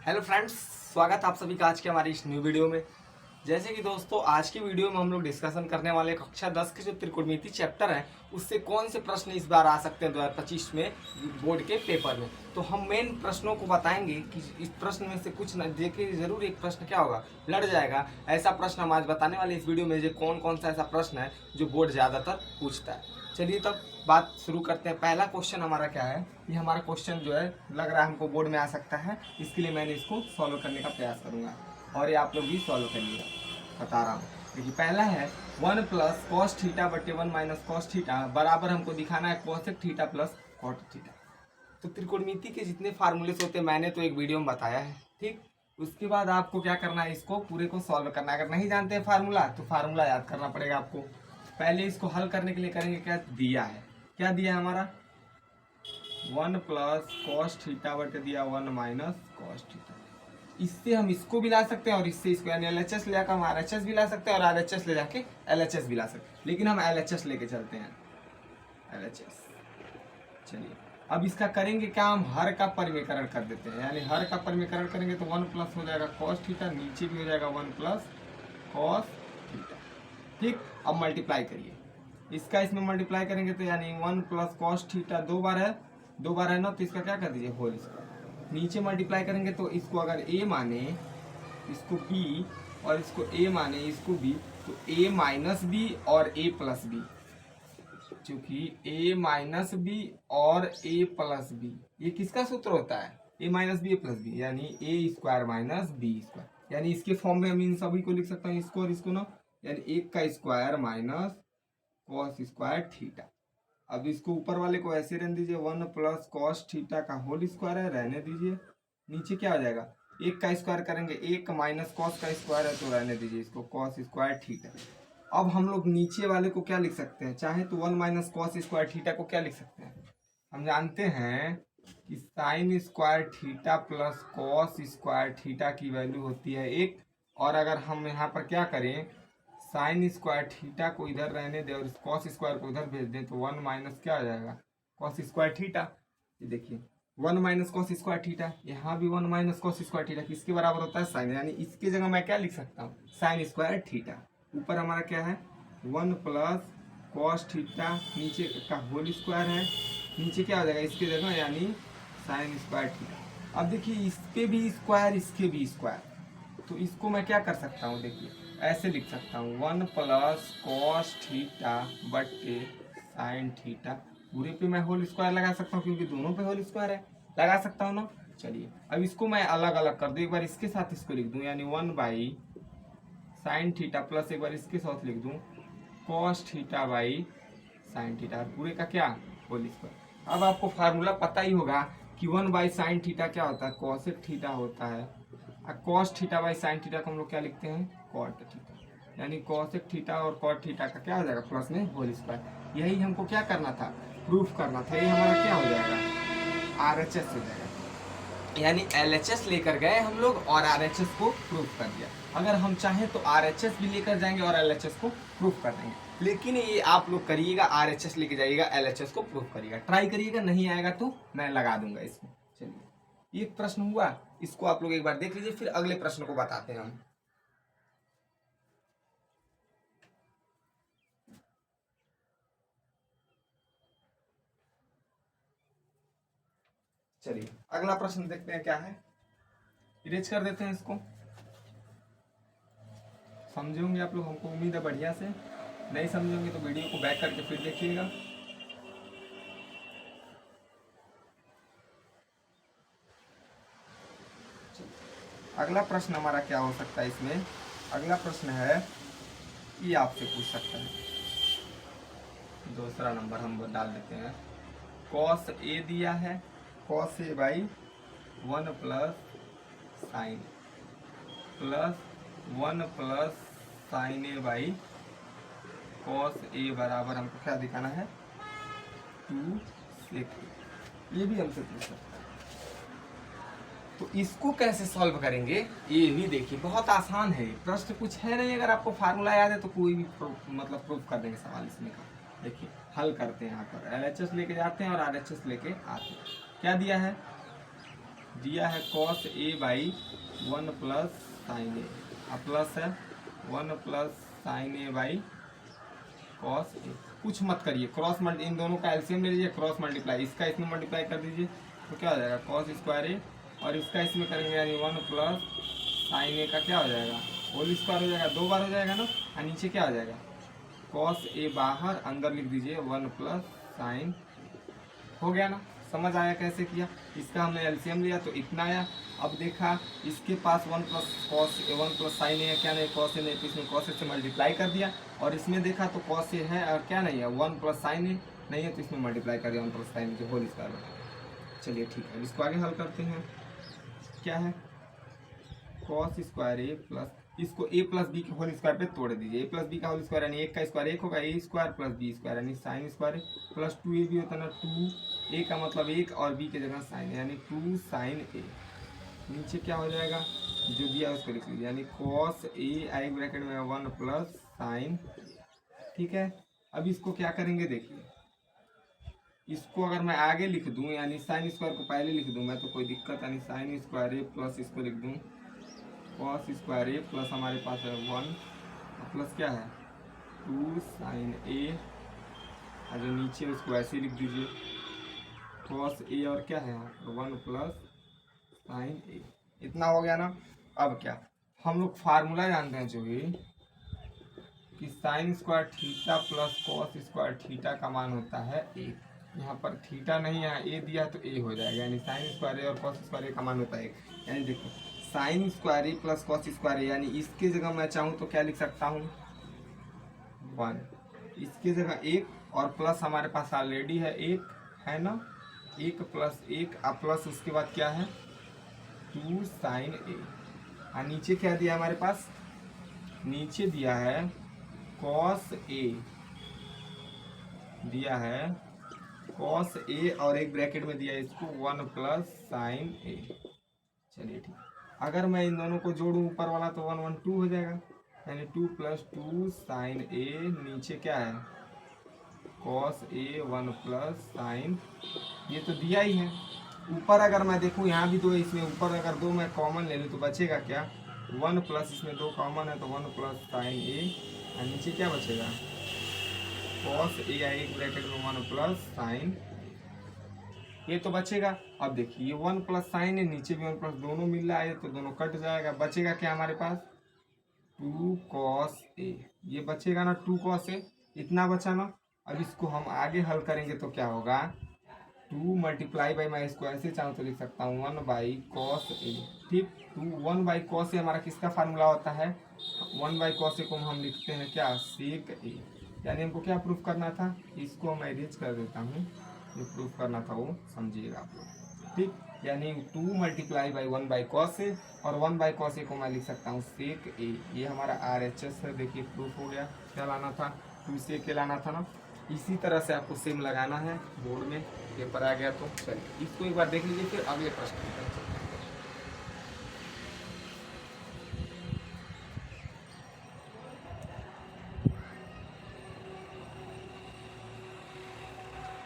Hello friends, स्वागत है आप सभी का आज के हमारी इस न्यू वीडियो में। जैसे कि दोस्तों, आज की वीडियो में हम लोग डिस्कशन करने वाले कक्षा 10 के जो त्रिकोणमिति चैप्टर है उससे कौन से प्रश्न इस बार आ सकते हैं 2025 में बोर्ड के पेपर में। तो हम मेन प्रश्नों को बताएंगे कि इस प्रश्न में से कुछ न देखिए, जरूर एक प्रश्न क्या होगा लड़ जाएगा। ऐसा प्रश्न हम आज बताने वाले इस वीडियो में जो कौन कौन सा ऐसा प्रश्न है जो बोर्ड ज़्यादातर पूछता है। चलिए तब बात शुरू करते हैं। पहला क्वेश्चन हमारा क्या है, ये हमारा क्वेश्चन जो है लग रहा है हमको बोर्ड में आ सकता है, इसके लिए मैंने इसको सॉल्व करने का प्रयास करूंगा और ये आप लोग भी सॉल्व करिएगा, बता रहा हूँ। देखिए पहला है 1 प्लस कॉस थीटा बटे 1 माइनस कॉस थीटा बराबर हमको दिखाना है cosec theta plus cot theta. तो त्रिकोणमिति के जितने फार्मूलेस होते हैं मैंने तो एक वीडियो में बताया है, ठीक। उसके बाद आपको क्या करना है, इसको पूरे को सॉल्व करना है। अगर नहीं जानते हैं फार्मूला तो फार्मूला याद करना पड़ेगा आपको। पहले इसको हल करने के लिए करेंगे क्या, दिया है, क्या दिया है हमारा 1 प्लस कॉस थीटा बटे दिया 1 माइनस कॉस थीटा। इससे हम इसको भी ला सकते हैं और इससे इसको यानी LHS ले जाकर हम RHS भी ला सकते हैं और RHS ले जाके LHS भी ला सकते हैं, लेकिन हम LHS लेके चलते हैं, LHS। चलिए अब इसका करेंगे क्या, हम हर का परिमेकरण कर देते हैं, यानी हर का परिमेकरण करेंगे तो 1 प्लस हो जाएगा कॉस थीटा, नीचे भी हो जाएगा 1 प्लस कॉस थीटा, ठीक। अब मल्टीप्लाई करिए, इसका इसमें मल्टीप्लाई करेंगे तो यानी 1 प्लस कॉस थीटा दो बार है ना, तो इसका क्या कर दीजिए होल स्क्वायर। नीचे मल्टीप्लाई करेंगे तो इसको अगर a माने इसको b और इसको a माने इसको b, तो a माइनस बी और a प्लस बी, क्योंकि a माइनस बी और a प्लस बी ये किसका सूत्र होता है, a minus B plus B, यानी a square minus B square. यानी इसके फॉर्म में हम इन सभी को लिख सकते हैं, इसको और इसको ना, यानी 1 का square minus cos square theta. अब इसको ऊपर वाले को ऐसे रहने दीजिए, 1 प्लस कॉस थीटा का होल स्क्वायर है, रहने दीजिए। नीचे क्या हो जाएगा, 1 का स्क्वायर करेंगे 1 माइनस कॉस का स्क्वायर है तो रहने दीजिए इसको, कॉस स्क्वायर थीटा। अब हम लोग नीचे वाले को क्या लिख सकते हैं, चाहे तो 1 माइनस कॉस स्क्वायर थीटा को क्या लिख सकते हैं, हम जानते हैं कि sine square theta plus cos square theta की वैल्यू होती है 1। और अगर हम यहाँ पर क्या करें, साइन स्क्वायर थीटा को इधर रहने दें और कॉस स्क्वायर को इधर भेज दें तो 1 माइनस क्या आ जाएगा कॉस स्क्वायर थीटा। ये देखिए 1 माइनस कॉस स्क्वायर थीटा, यहाँ भी 1 माइनस कॉस स्क्वायर थीटा किसके बराबर होता है, साइन। यानी इसकी जगह मैं क्या लिख सकता हूँ, साइन स्क्वायर थीटा। ऊपर हमारा क्या है 1 प्लस कॉस थीटा, नीचे का होल स्क्वायर है, नीचे क्या हो जाएगा इसकी जगह यानी साइन स्क्वायर थीटा। अब देखिए इस पे भी स्क्वायर इसके भी स्क्वायर, तो इसको मैं क्या कर सकता हूँ, देखिए ऐसे लिख सकता हूँ 1 प्लस कॉस थीटा बटे साइन थीटा। पूरे पे मैं होल स्क्वायर लगा सकता हूँ क्योंकि दोनों पे होल स्क्वायर है, लगा सकता हूँ ना। चलिए अब इसको मैं अलग अलग कर दूँ, एक बार इसके साथ इसको लिख दूँ यानी 1 बाई साइन थीटा प्लस एक बार इसके साथ लिख दूँ cos theta by sine theta, पूरे का क्या होल स्क्वायर। अब आपको फार्मूला पता ही होगा कि 1 बाई साइन थीटा क्या होता है, कॉसेक थीटा होता है, और cos theta by sine theta को हम लोग क्या लिखते हैं, कॉट थीटा। यानी कॉसेक थीटा और कॉट थीटा का क्या हो जाएगा प्लस में होल स्क्वायर। यही हमको क्या करना था, प्रूफ करना था। ये हमारा क्या हो जाएगा, RHS हो जाएगा। यानी LHS लेकर गए हम लोग और RHS को प्रूफ कर दिया। अगर हम चाहें तो RHS भी लेकर जाएंगे और LHS को प्रूफ कर देंगे, लेकिन ये आप लोग करिएगा RHS लेके जाइएगा, LHS को प्रूफ करिएगा, ट्राई करिएगा, नहीं आएगा तो मैं लगा दूंगा इसमें। चलिए एक प्रश्न हुआ, इसको आप लोग एक बार देख लीजिए, फिर अगले प्रश्न को बताते हैं हम। चलिए अगला प्रश्न देखते हैं क्या है, इरेज कर देते हैं इसको। समझेंगे आप लोग, हमको उम्मीद है बढ़िया से। नहीं समझेंगे तो वीडियो को बैक करके फिर देखिएगा। अगला प्रश्न हमारा क्या हो सकता है इसमें, अगला प्रश्न है ये आपसे पूछ सकता है, दूसरा नंबर हम डाल देते हैं। कॉस ए दिया है, cos a by 1 plus sine plus 1 plus sine a by cos a बराबर हमको क्या दिखाना है 2 सेक। ये भी हमसे पूछ सकता है, तो इसको कैसे सॉल्व करेंगे ये भी देखिए, बहुत आसान है प्रश्न, कुछ है नहीं। अगर आपको फार्मूला याद है तो कोई भी मतलब प्रूफ कर देंगे सवाल इसमें का। देखिए हल करते हैं, यहाँ पर LHS लेके जाते हैं और RHS लेके आते हैं। क्या दिया है दिया है cos a by 1 plus sine a, अब प्लस है 1 plus sine a by cos a. कुछ मत करिए, क्रॉस मल्टी इन दोनों का एलसीएम ले लीजिए, क्रॉस मल्टीप्लाई, इसका इसमें मल्टीप्लाई कर दीजिए तो क्या हो जाएगा कॉस स्क्वायर ए, और इसका इसमें करेंगे यानी 1 प्लस साइन ए का क्या हो जाएगा होल स्क्वायर हो जाएगा, 2 बार हो जाएगा ना, और नीचे क्या हो जाएगा कॉस ए बाहर अंदर लिख दीजिए 1 प्लस साइन, हो गया ना। समझ आया कैसे किया, इसका हमने एलसीएम लिया तो इतना आया। अब देखा इसके पास 1 प्लस कॉस 1 प्लस साइन है, क्या नहीं कॉस ए नहीं, तो इसमें कॉस ए से मल्टीप्लाई कर दिया, और इसमें देखा तो कॉस ए है और क्या नहीं है 1 प्लस साइन ए नहीं है, तो इसमें मल्टीप्लाई कर दिया 1 प्लस साइन के होल स्क्वायर में। चलिए ठीक है, इसको आगे हल करते हैं। क्या है कॉस स्क्वायर ए प्लस, इसको ए प्लस बी के होल स्क्वायर पे तोड़ दीजिए, ए प्लस बी का होल स्क्वायर यानी 1 का स्क्वायर 1 होगा, ए स्क्वायर प्लस बी स्क्वायर यानी साइन स्क्वायर प्लस 2 भी होता है ना, 2 ए का मतलब 1 और बी के जगह साइन यानी 2 साइन ए। नीचे क्या हो जाएगा जो दिया उसको लिख लीजिए यानी कॉस ए आई ब्रैकेट में 1 प्लस साइन, ठीक है। अब इसको क्या करेंगे देखिए, इसको अगर मैं आगे लिख दूं यानी साइन स्क्वायर को पहले लिख दूं मैं तो कोई दिक्कत यानी साइन स्क्वायर ए प्लस इसको लिख दूं कॉस स्क्वायर ए प्लस हमारे पास है 1 प्लस क्या है 2 साइन ए, और जो नीचे उसको ऐसे लिख दीजिए कॉस ए और क्या है 1 प्लस साइन ए। इतना हो गया ना। अब क्या हम लोग फार्मूला जानते हैं जो कि sine square theta plus cos square theta का मान होता है ए। यहाँ पर थीटा नहीं है, ए दिया तो ए हो जाएगा यानी साइन स्क्वायर ए और कॉस स्क्वायर ए का मान होता है एक। यानी देखो साइन स्क्वायर ए प्लस कॉस स्क्वायर ए यानी इसकी जगह मैं चाहूँ तो क्या लिख सकता हूँ 1, इसकी जगह 1 और प्लस हमारे पास ऑलरेडी है 1 है ना, 1 प्लस 1 अब प्लस उसके बाद क्या है 2 साइन ए, और नीचे क्या दिया हमारे पास, नीचे दिया है कॉस ए, दिया है कॉस ए और एक ब्रैकेट में दिया है इसको 1 प्लस साइन ए। चलिए ठीक, अगर मैं इन दोनों को जोड़ूं ऊपर वाला तो 1 1 2 हो जाएगा यानी 2 प्लस 2 साइन ए, नीचे क्या है कॉस ए 1 प्लस साइन, ये तो दिया ही है। ऊपर अगर मैं देखूं यहाँ भी 2 है, इसमें ऊपर अगर 2 मैं कॉमन ले लूँ तो बचेगा क्या 1 प्लस, इसमें 2 कॉमन है तो 1 प्लस साइन ए, और नीचे क्या बचेगा कॉस ए या एक ब्रैकेट में 1 प्लस साइन, ये तो बचेगा। अब देखिए ये 1 प्लस साइन है, नीचे भी 1 प्लस, दोनों मिल रहा है तो दोनों कट जाएगा, बचेगा क्या हमारे पास 2 कॉस ए, ये बचेगा ना 2 कॉस ए, इतना बचा ना। अब इसको हम आगे हल करेंगे तो क्या होगा 2 मल्टीप्लाई बाई, मैं इसको ऐसे चाहूँ तो लिख सकता हूँ 1 बाई कॉस ए, ठीक। 1 बाई कॉस ए हमारा किसका फार्मूला होता है 1 बाई कॉस ए को हम लिखते हैं क्या सेक ए, यानी हमको क्या प्रूफ करना था, इसको मैं इरेज कर देता हूँ, जो प्रूफ करना था वो समझिएगा आप लोग, ठीक। यानी 2 मल्टीप्लाई बाई 1 बाई कॉस ए, और 1 बाई कॉस ए को मैं लिख सकता हूँ सेक ए, ये हमारा RHS है। देखिए प्रूफ हो गया, क्या लाना था 2 सेक ए लाना था ना। इसी तरह से आपको सेम लगाना है, बोर्ड में पेपर आ गया तो चलिए इसको एक बार देख लीजिए, फिर अगले प्रश्न की तरफ चलते हैं।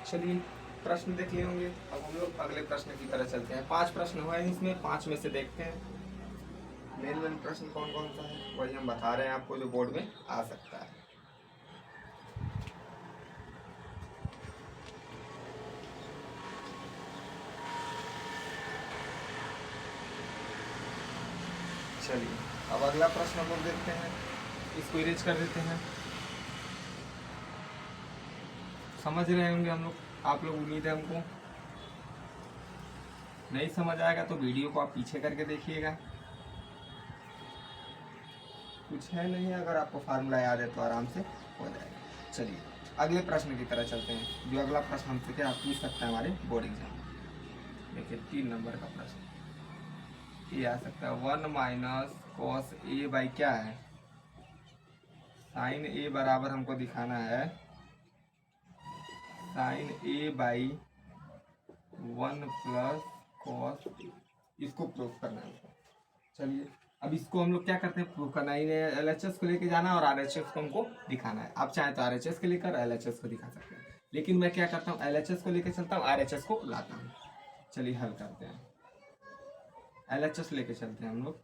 चलिए प्रश्न देख लिए होंगे, अब हम लोग अगले प्रश्न की तरह चलते हैं। 5 प्रश्न हुए हैं इसमें, 5 में से देखते हैं मेन प्रश्न कौन कौन सा है, वही हम बता रहे हैं आपको जो बोर्ड में आ सकता है। चलिए अब अगला प्रश्न हम लोग देखते हैं, इसको इरेज कर देते हैं। समझ रहे होंगे हम लोग, आप लोग, उम्मीद है हमको। नहीं समझ आएगा तो वीडियो को आप पीछे करके देखिएगा, कुछ है नहीं, अगर आपको फार्मूला याद है तो आराम से हो जाएगा। चलिए अगले प्रश्न की तरह चलते हैं, जो अगला प्रश्न हमसे क्या पूछ सकता है हमारे बोर्ड एग्जाम में। देखिए 3 नंबर का प्रश्न ये आ सकता है 1 माइनस कॉस ए बाई क्या है साइन ए, बराबर हमको दिखाना है sine a by 1 plus cos a, इसको प्रूफ करना है। चलिए अब इसको हम लोग क्या करते हैं प्रूफ करना है, LHS को लेके जाना है और RHS को हमको दिखाना है। आप चाहे तो RHS को लेकर LHS को दिखा सकते हैं, लेकिन मैं क्या करता हूँ LHS को लेकर चलता हूँ, RHS को लाता हूँ। चलिए हल करते हैं। LHS लेके चलते हैं हम लोग।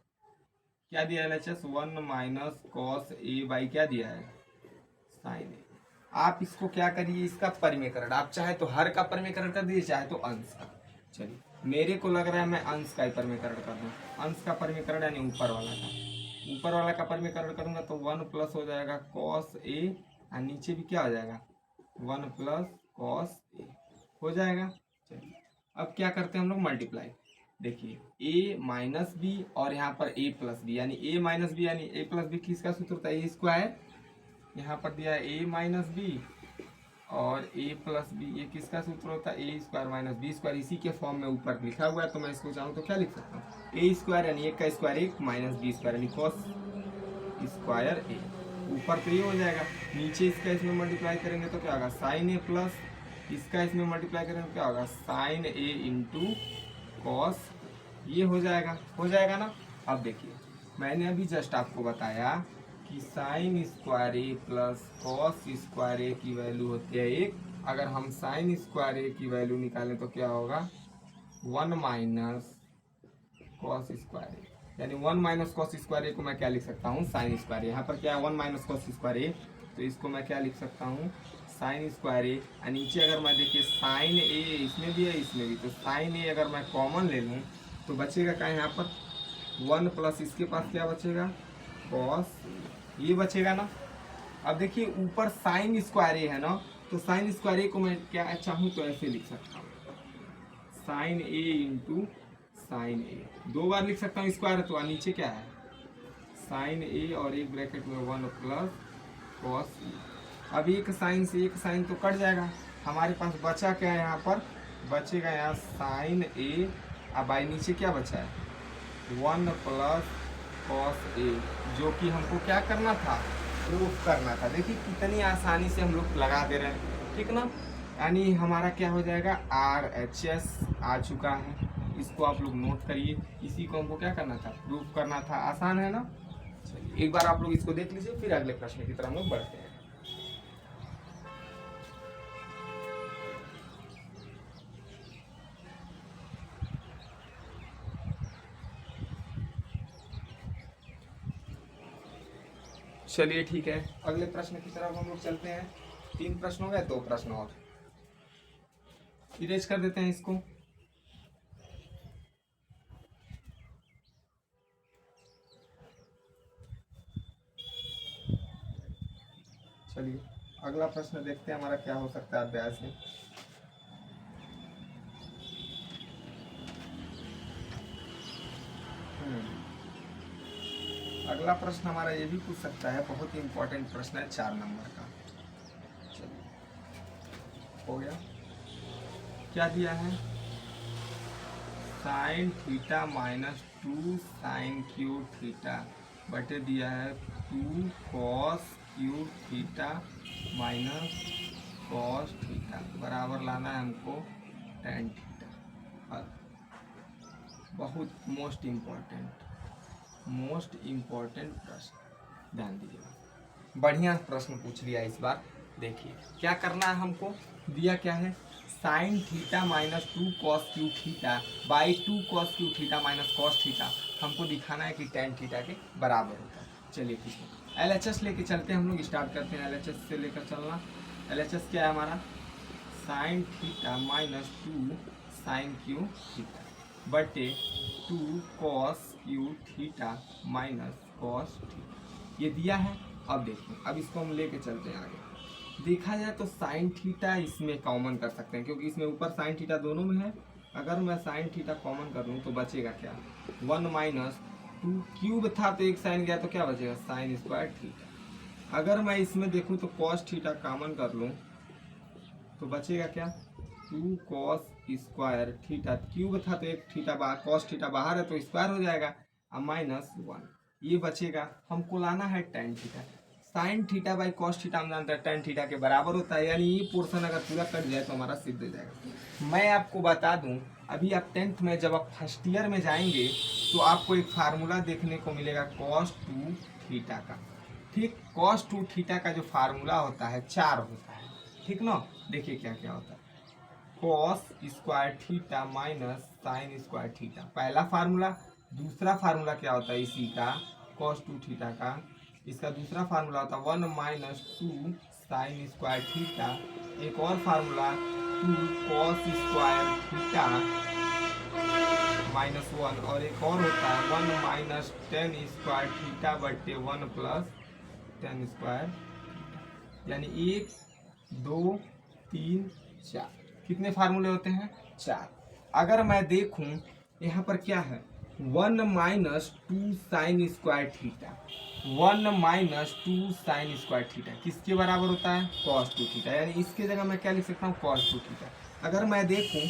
क्या दिया LHS? 1 minus cos a by क्या दिया है? साइन ए। आप इसको क्या करिए, इसका परिमेकरण, आप चाहे तो हर का परिमेकरण कर दीजिए, चाहे तो अंश का। चलिए मेरे को लग रहा है मैं अंश का ही परिमेकरण कर दूँ। अंश का परिमेकरण यानी ऊपर वाला का, ऊपर वाला का परिमेकरण करूंगा तो 1 प्लस हो जाएगा कॉस ए, और नीचे भी क्या हो जाएगा? 1 प्लस कॉस ए हो जाएगा। चलिए अब क्या करते हैं हम लोग? मल्टीप्लाई। देखिए a माइनस बी और यहाँ पर a प्लस बी, यानी a माइनस बी यानी a प्लस बी किसका सूत्र होता है? ए स्क्वायर। यहाँ पर दिया है a माइनस बी और a प्लस बी, ये किसका सूत्र होता है? ए स्क्वायर माइनस बी स्क्वायर। इसी के फॉर्म में ऊपर लिखा हुआ है, तो मैं इसको चाहूँ तो क्या लिख सकता हूँ? ए स्क्वायर यानी एक का स्क्वायर एक माइनस बी स्क्वायर यानी कॉस स्क्वायर ए। ऊपर तो ये हो जाएगा, नीचे इसका इसमें मल्टीप्लाई करेंगे तो क्या होगा? साइन ए प्लस इसका इसमें मल्टीप्लाई करेंगे तो क्या होगा? साइन ए इंटू कॉस, ये हो जाएगा ना। अब देखिए मैंने अभी जस्ट आपको बताया कि साइन स्क्वायर ए प्लस कॉस स्क्वायर ए की वैल्यू होती है 1। अगर हम साइन स्क्वायर ए की वैल्यू निकालें तो क्या होगा? 1 माइनस कॉस स्क्वायर ए, यानी 1 माइनस कॉस स्क्वायर ए को मैं क्या लिख सकता हूँ? साइन स्क्वायर ए। यहाँ पर क्या है? 1 माइनस कॉस स्क्वायर ए, तो इसको मैं क्या लिख सकता हूँ? साइन स्क्वायर ए। और नीचे अगर मैं देखिए साइन ए इसमें भी है इसमें भी, तो साइन ए अगर मैं कॉमन ले लूँ तो बचेगा क्या यहाँ पर? 1 प्लस इसके पास क्या बचेगा? कॉस, ये बचेगा ना। अब देखिए ऊपर साइन स्क्वायर ए है ना, तो साइन स्क्वायर ए को मैं क्या चाहूँ तो ऐसे लिख सकता हूँ, साइन ए इंटू साइन ए। 2 बार लिख सकता हूँ स्क्वायर, तो नीचे क्या है? साइन ए और एक ब्रैकेट में 1 प्लस कॉस ए। अब एक साइन से एक साइन तो कट जाएगा, हमारे पास बचा क्या है? यहाँ पर बचेगा यहाँ साइन ए, अब बाई नीचे क्या बचा है? 1 प्लस कॉस ए, जो कि हमको क्या करना था? प्रूफ करना था। देखिए कितनी आसानी से हम लोग लगा दे रहे हैं, ठीक ना। यानी हमारा क्या हो जाएगा? RHS आ चुका है, इसको आप लोग नोट करिए। इसी को हमको क्या करना था? प्रूफ करना था। आसान है ना। चलिए एक बार आप लोग इसको देख लीजिए, फिर अगले प्रश्न की तरफ हम लोग बढ़ते हैं। चलिए ठीक है, अगले प्रश्न की तरफ हम लोग चलते हैं। 3 प्रश्न हो गए, 2 प्रश्न और इरेज कर देते हैं इसको। चलिए अगला प्रश्न देखते हैं हमारा क्या हो सकता है अभ्यास में। अगला प्रश्न हमारा ये भी पूछ सकता है, बहुत ही इंपॉर्टेंट प्रश्न है 4 नंबर का। चलिए हो गया। क्या दिया है? Sine theta minus 2 sine cube theta बटे दिया है 2 cos cube theta minus cos theta बराबर लाना है हमको टेन थीटा। बहुत मोस्ट इम्पोर्टेंट प्रश्न, ध्यान दीजिएगा। बढ़िया प्रश्न पूछ लिया इस बार। देखिए क्या करना है हमको, दिया क्या है? Sine theta minus 2 cos cube theta by 2 cos cube theta minus cos theta हमको दिखाना है कि टेन थीटा के बराबर होता है। चलिए ठीक है, LHS लेके चलते हैं हम लोग। स्टार्ट करते हैं LHS से लेकर चलना। LHS क्या है हमारा? Sine theta minus 2 sine cube theta बटे 2 cos cube theta minus cos theta, ये दिया है। अब देखिए, अब इसको हम लेके चलते हैं आगे। देखा जाए तो साइन थीटा इसमें कॉमन कर सकते हैं, क्योंकि इसमें ऊपर साइन थीटा दोनों में है। अगर मैं साइन थीटा कॉमन कर लूँ तो बचेगा क्या? 1 माइनस 2 क्यूब था तो एक साइन गया तो क्या बचेगा? Sine square theta. अगर मैं इसमें देखूँ तो कॉस थीटा कॉमन कर लूँ तो बचेगा क्या? 2 कॉस स्क्वायर थीटा, क्यूब था तो एक थीटा बाहर, कॉस थीटा बाहर है तो स्क्वायर हो जाएगा, अब माइनस 1 ये बचेगा। हमको लाना है tan theta. Sign theta by cos theta हम जानते हैं टेन थीटा के बराबर होता है, यानी ये पोर्शन अगर पूरा कट जाए तो हमारा सिद्ध हो जाएगा। मैं आपको बता दूं, अभी आप 10th में जब आप फर्स्ट ईयर में जाएंगे तो आपको एक फार्मूला देखने को मिलेगा cos 2 थीटा का। ठीक, cos 2 थीटा का जो फार्मूला होता है 4 होता है, ठीक ना। देखिए क्या क्या होता है, cos square theta minus sine square theta पहला फार्मूला, दूसरा फार्मूला क्या होता है इसी का, कॉस टू थीटा का, इसका दूसरा फार्मूला होता है 1 माइनस 2 साइन स्क्वायर थीटा। एक और फार्मूला 2 कॉस स्क्वायर थीटा -1, और एक और होता है 1 माइनस 10 स्क्वायर थीटा बट्टे 1 प्लस 10 स्क्वायर, यानी 1 2 3 4। कितने फार्मूले होते हैं? 4। अगर मैं देखूं यहाँ पर क्या है, 1 minus 2 sine square theta, 1 minus 2 sine square theta किसके बराबर होता है? Cos two theta. यानी इसके जगह मैं क्या लिख सकता हूँ? Cos two theta. अगर मैं देखूं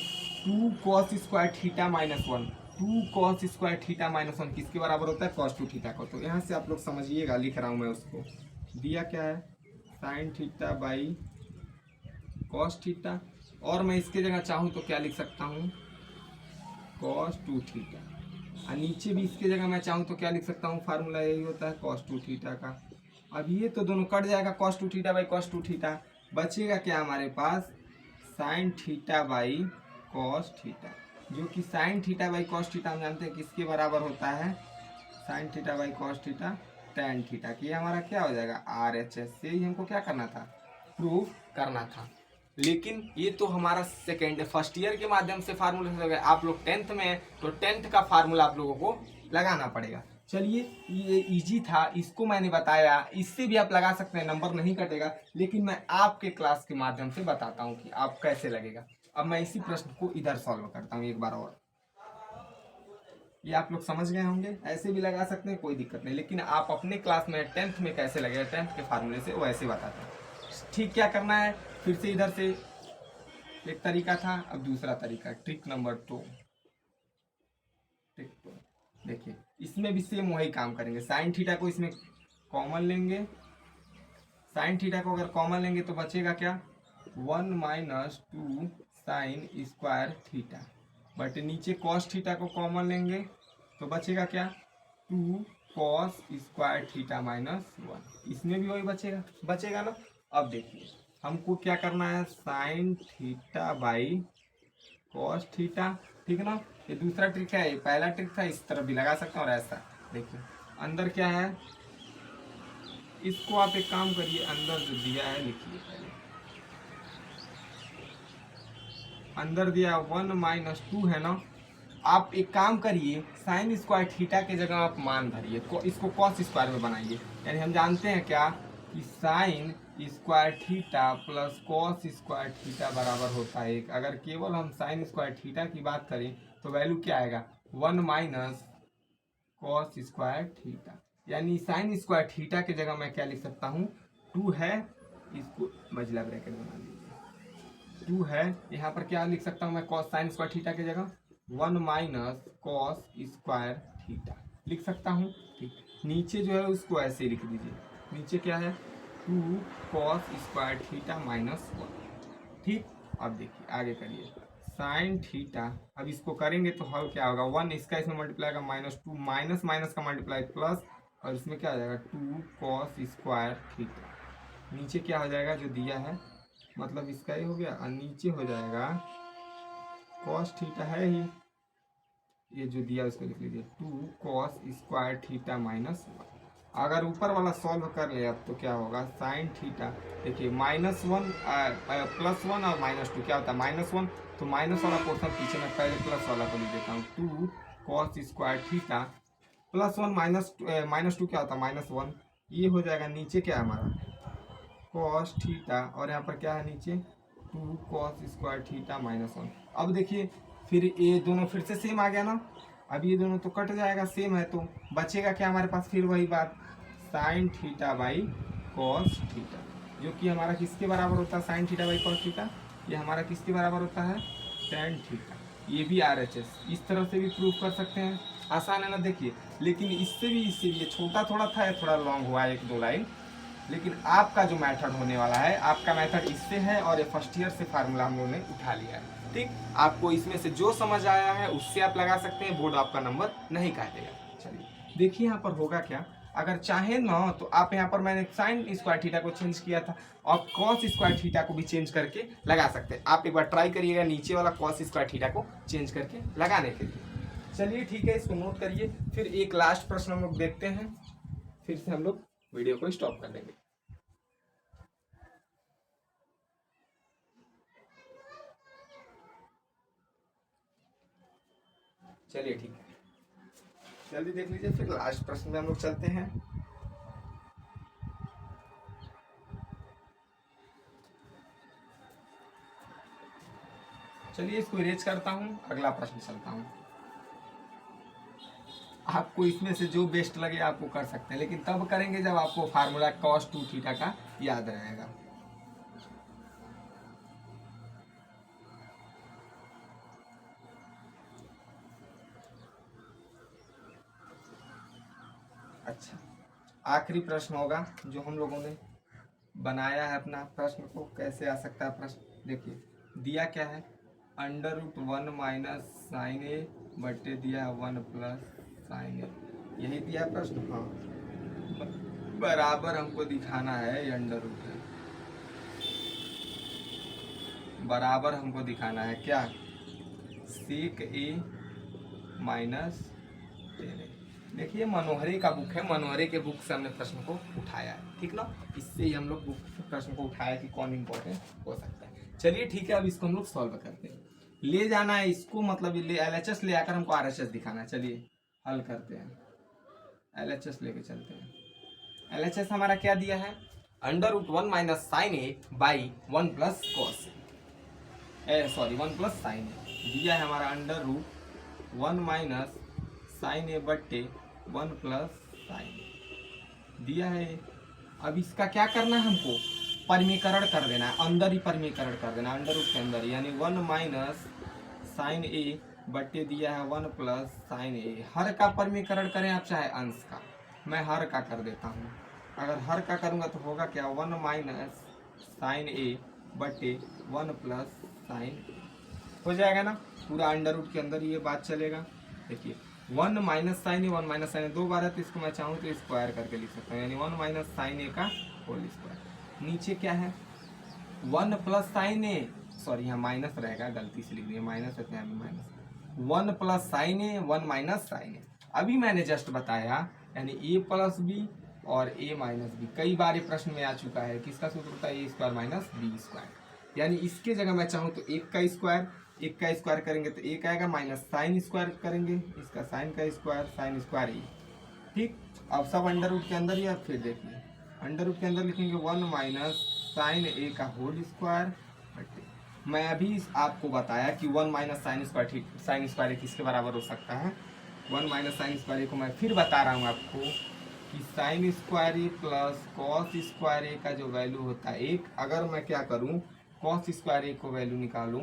2 cos square theta -1, 2 cos square theta -1 किसके बराबर होता है? कॉस टू थीटा को। तो यहाँ से आप लोग समझिएगा, लिख रहा हूँ मैं उसको। दिया क्या है? Sine theta by cos theta, और मैं इसके जगह चाहूँ तो क्या लिख सकता हूँ? Cos two theta. और नीचे भी इसके जगह मैं चाहूँ तो क्या लिख सकता हूँ? फार्मूला यही होता है कॉस टू थीटा का। अब ये तो दोनों कट जाएगा, cos two theta by cos two theta. बचेगा क्या हमारे पास? Sine theta by cos theta, जो कि sine theta by cos theta हम जानते हैं किसके बराबर होता है? Sine theta by cos theta tan theta. कि हमारा क्या हो जाएगा? RHS से ही हमको क्या करना था? प्रूफ करना था। लेकिन ये तो हमारा फर्स्ट ईयर के माध्यम से फार्मूला हो गया। आप लोग 10th में हैं तो 10th का फार्मूला आप लोगों को लगाना पड़ेगा। चलिए, ये इजी था, इसको मैंने बताया, इससे भी आप लगा सकते हैं, नंबर नहीं कटेगा। लेकिन मैं आपके क्लास के माध्यम से बताता हूँ कि आप कैसे लगेगा। अब मैं इसी प्रश्न को इधर सॉल्व करता हूँ एक बार और। ये आप लोग समझ गए होंगे, ऐसे भी लगा सकते हैं, कोई दिक्कत नहीं। लेकिन आप अपने क्लास में 10th में कैसे लगेगा 10th के फार्मूले से, वो ऐसे बताते हैं। ठीक, क्या करना है? फिर से इधर से एक तरीका था, अब दूसरा तरीका, ट्रिक नंबर 2। ट्रिक 2 देखिए, इसमें भी सेम वही काम करेंगे। साइन थीटा को इसमें कॉमन लेंगे, साइन थीटा को अगर कॉमन लेंगे तो बचेगा क्या? 1 minus 2 sine square theta, but नीचे कॉस थीटा को कॉमन लेंगे तो बचेगा क्या? 2 कॉस स्क्वायर थीटा -1। इसमें भी वही बचेगा ना। अब देखिए, हमको क्या करना है? Sine theta by cos theta, ठीक है ना। ये दूसरा ट्रिक है, ये पहला ट्रिक था, इस तरफ भी लगा सकते हैं। और ऐसा देखिए, अंदर क्या है, इसको आप एक काम करिए, अंदर जो दिया है लिखिए पहले। अंदर दिया 1 माइनस 2 है ना। आप एक काम करिए, साइन स्क्वायर थीटा के जगह आप मान धरिए, इसको कॉस स्क्वायर में बनाइए। यानी हम जानते हैं क्या कि sine square theta plus cos square theta बराबर होता है 1। अगर केवल हम साइन स्क्वायर थीटा की बात करें तो वैल्यू क्या आएगा? 1 माइनस कॉस स्क्वायर थीटा। यानी साइन स्क्वायर थीटा की जगह मैं क्या लिख सकता हूँ? 2 है, इसको मझला ब्रैकेट बना लीजिए, 2 है। यहाँ पर क्या लिख सकता हूँ मैं? कॉस साइन स्क्वायर थीटा की जगह 1 माइनस कॉस स्क्वायर थीटा लिख सकता हूँ। ठीक, नीचे जो है उसको ऐसे लिख दीजिए, नीचे क्या है? 2 कॉस स्क्वायर थीटा -1। ठीक, अब देखिए आगे करिए, साइन थीटा। अब इसको करेंगे तो हल क्या होगा? 1 इसका इसमें मल्टीप्लाई का -2, माइनस माइनस का मल्टीप्लाई प्लस, और इसमें क्या हो जाएगा? 2 कॉस स्क्वायर थीटा। नीचे क्या हो जाएगा जो दिया है, मतलब इसका ही हो गया, और नीचे हो जाएगा कॉस थीटा है ही, ये जो दिया उसको लिख लीजिए, 2 कॉस स्क्वायर थीटा -1। अगर ऊपर वाला सॉल्व कर ले अब तो क्या होगा? साइन थीटा, देखिए -1 +1 और -2 क्या होता है? -1, तो माइनस वाला पोर्शन पीछे में पहले प्लस वाला को लिख देता हूँ। 2 कॉस स्क्वायर थीटा +1 -2 क्या होता है? -1। ये हो जाएगा, नीचे क्या है हमारा? कॉस थीटा, और यहाँ पर क्या है नीचे? 2 कॉस स्क्वायर थीटा -1। अब देखिए, फिर ये दोनों फिर से सेम आ गया ना। अब ये दोनों तो कट जाएगा, सेम है, तो बचेगा क्या हमारे पास? फिर वही बात, sign theta by cos theta, जो कि हमारा किसके बराबर होता है? Sine theta by cos theta. ये हमारा किसके बराबर होता है? Tan theta. ये भी RHS, इस तरह से भी प्रूव कर सकते हैं। आसान है ना? देखिए, लेकिन इससे भी ये छोटा थोड़ा था, या थोड़ा लॉन्ग हुआ है 1-2 लाइन। लेकिन आपका जो मेथड होने वाला है, आपका मेथड इससे है, और ये फर्स्ट ईयर से फार्मूला हम लोगों ने उठा लिया है। ठीक, आपको इसमें से जो समझ आया है उससे आप लगा सकते हैं, बोर्ड आपका नंबर नहीं काटेगा। चलिए देखिए, यहाँ पर होगा क्या? अगर चाहे ना तो आप यहाँ पर, मैंने साइन स्क्वायर थीटा को चेंज किया था, और कॉस स्क्वायर थीटा को भी चेंज करके लगा सकते हैं। आप एक बार ट्राई करिएगा नीचे वाला कॉस स्क्वायर थीटा को चेंज करके लगाने के लिए। चलिए ठीक है, इसको नोट करिए। फिर एक लास्ट प्रश्न हम लोग देखते हैं, फिर से हम लोग वीडियो को स्टॉप कर देंगे। चलिए ठीक है, जल्दी देख लीजिए। फिर लास्ट प्रश्न में हम लोग चलते हैं। चलिए इसको इरेज करता हूं, अगला प्रश्न चलता हूं। आपको इसमें से जो बेस्ट लगे आपको कर सकते हैं, लेकिन तब करेंगे जब आपको फार्मूला cos 2 थीटा का याद रहेगा। अच्छा, आखिरी प्रश्न होगा जो हम लोगों ने बनाया है अपना प्रश्न को। कैसे आ सकता है प्रश्न, देखिए दिया क्या है, √1 माइनस साइन ए बटे दिया है 1 प्लस साइन ए, यही दिया है प्रश्न। हाँ, बराबर हमको दिखाना है ये √, बराबर हमको दिखाना है क्या, सेक ए माइनस टेन ए। देखिए मनोहरे का बुक है, मनोहरे के बुक से हमने प्रश्न को उठाया है, ठीक ना। इससे ही हम लोग बुक से प्रश्न को उठाया कि कौन इंपॉर्टेंट हो सकता है। चलिए ठीक है, अब इसको हम लोग सॉल्व करते हैं। ले जाना है इसको, मतलब LHS ले आकर हमको RHS दिखाना है। चलिए हल करते हैं, LHS लेके चलते हैं। LHS हमारा क्या दिया है, √1 minus sine a by 1 plus cos a, sorry 1 plus sine a दिया है हमारा, √1 माइनस साइन ए बट्टे 1 प्लस साइन दिया है। अब इसका क्या करना है, हमको परिमीकरण कर देना है, अंदर ही परिमीकरण कर देना है, √ के अंदर, यानी 1 माइनस साइन ए बट्टे दिया है 1 प्लस साइन ए। हर का परिमीकरण करें आप चाहे अंश का, मैं हर का कर देता हूँ। अगर हर का करूँगा तो होगा क्या, 1 माइनस साइन ए बट्टे 1 प्लस साइन हो जाएगा ना, पूरा √ के अंदर ये बात चलेगा। देखिए 1 माइनस साइन ए, 1 माइनस साइन ए 2 बार है, तो इसको मैं चाहूँ तो स्क्वायर करके लिख सकता हूँ, यानी 1 माइनस साइन ए का होल स्क्वायर। नीचे क्या है, 1 प्लस साइन ए, सॉरी यहाँ माइनस रहेगा, गलती से लिख दिया माइनस, है माइनस 1 प्लस साइन ए 1 माइनस साइन ए। अभी मैंने जस्ट बताया, यानी a प्लस बी और a माइनस बी, कई बार ये प्रश्न में आ चुका है। किसका सूत्र होता है, a square minus B square. यानी इसके जगह मैं चाहूँ तो 1 का स्क्वायर करेंगे तो 1 आएगा, माइनस साइन स्क्वायर करेंगे इसका, साइन का स्क्वायर, साइन स्क्वायर ए, ठीक। अब सब √ के अंदर ही। अब फिर देखिए √ के अंदर लिखेंगे 1 माइनस साइन ए का होल स्क्वायर। मैं अभी आपको बताया कि 1 माइनस साइन स्क्वायर, ठीक, साइन स्क्वायर किसके बराबर हो सकता है, 1 माइनस साइन स्क्वायर को मैं फिर बता रहा हूँ आपको कि साइन स्क्वायर ए प्लस कॉस स्क्वायर ए का जो वैल्यू होता है 1, अगर मैं क्या करूँ, कॉस स्क्वायर ए को वैल्यू निकालूँ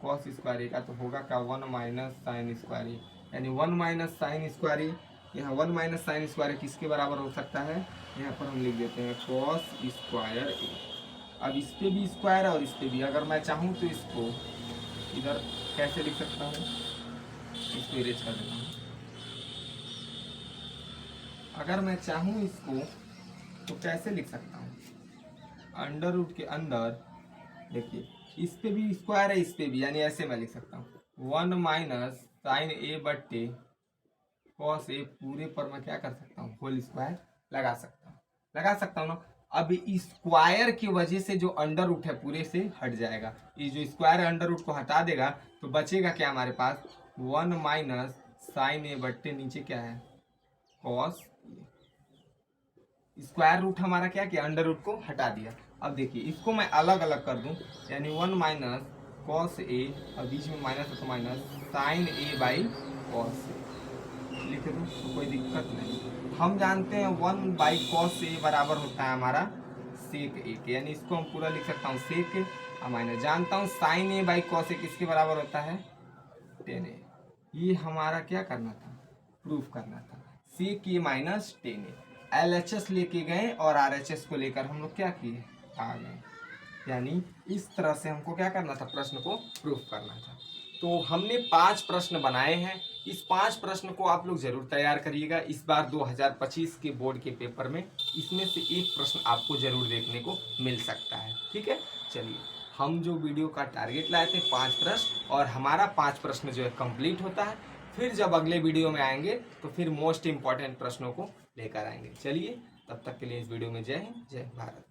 कॉस स्क्वायर ए का, तो होगा क्या, 1 माइनस साइन स्क्वायर ए, यानी 1 माइनस साइन स्क्वायर ए। यहाँ 1 माइनस साइन स्क्वायर किसके बराबर हो सकता है, यहाँ पर हम लिख देते हैं कॉस स्क्वायर ए। अब इस पे भी स्क्वायर है और इस पे भी, अगर मैं चाहूँ तो इसको इधर कैसे लिख सकता हूँ, इसको इरेज कर देता हूँ। अगर मैं चाहूँ इसको तो कैसे लिख सकता हूँ, √ के अंदर देखिए इस पे भी स्क्वायर है, इस पे भी, यानी ऐसे मैं लिख सकता हूँ 1 माइनस साइन ए बट्टे कॉस ए, पूरे पर मैं क्या कर सकता हूँ, होल स्क्वायर लगा सकता हूँ ना। अब स्क्वायर की वजह से जो √ है पूरे से हट जाएगा, ये जो स्क्वायर √ को हटा देगा तो बचेगा क्या हमारे पास, 1 माइनस साइन ए बट्टे नीचे क्या है कॉस, स्क्वायर √ हमारा क्या किया, √ को हटा दिया। अब देखिए इसको मैं अलग अलग कर दूं, यानी 1 माइनस कॉस ए, और बीच में माइनस है तो minus sine a by cos a लिख दूं तो कोई दिक्कत नहीं। हम जानते हैं 1 बाई कॉस ए बराबर होता है हमारा सेक ए के, यानी इसको हम पूरा लिख सकता हूँ सेक ए, और माइनस जानता हूँ साइन ए बाई कॉस ए किसके बराबर होता है, टेन ए। ये हमारा क्या करना था, प्रूफ करना था, सेक ए माइनस टेन ए। LHS लेके गए और RHS को लेकर हम लोग क्या किए, आ गए। यानी इस तरह से हमको क्या करना था, प्रश्न को प्रूफ करना था। तो हमने 5 प्रश्न बनाए हैं, इस 5 प्रश्न को आप लोग जरूर तैयार करिएगा इस बार 2025 के बोर्ड के पेपर में। इसमें से एक प्रश्न आपको जरूर देखने को मिल सकता है, ठीक है। चलिए हम जो वीडियो का टारगेट लाए थे 5 प्रश्न, और हमारा 5 प्रश्न जो है कंप्लीट होता है। फिर जब अगले वीडियो में आएंगे तो फिर मोस्ट इंपॉर्टेंट प्रश्नों को लेकर आएंगे। चलिए तब तक के लिए इस वीडियो में जय हिंद, जय भारत।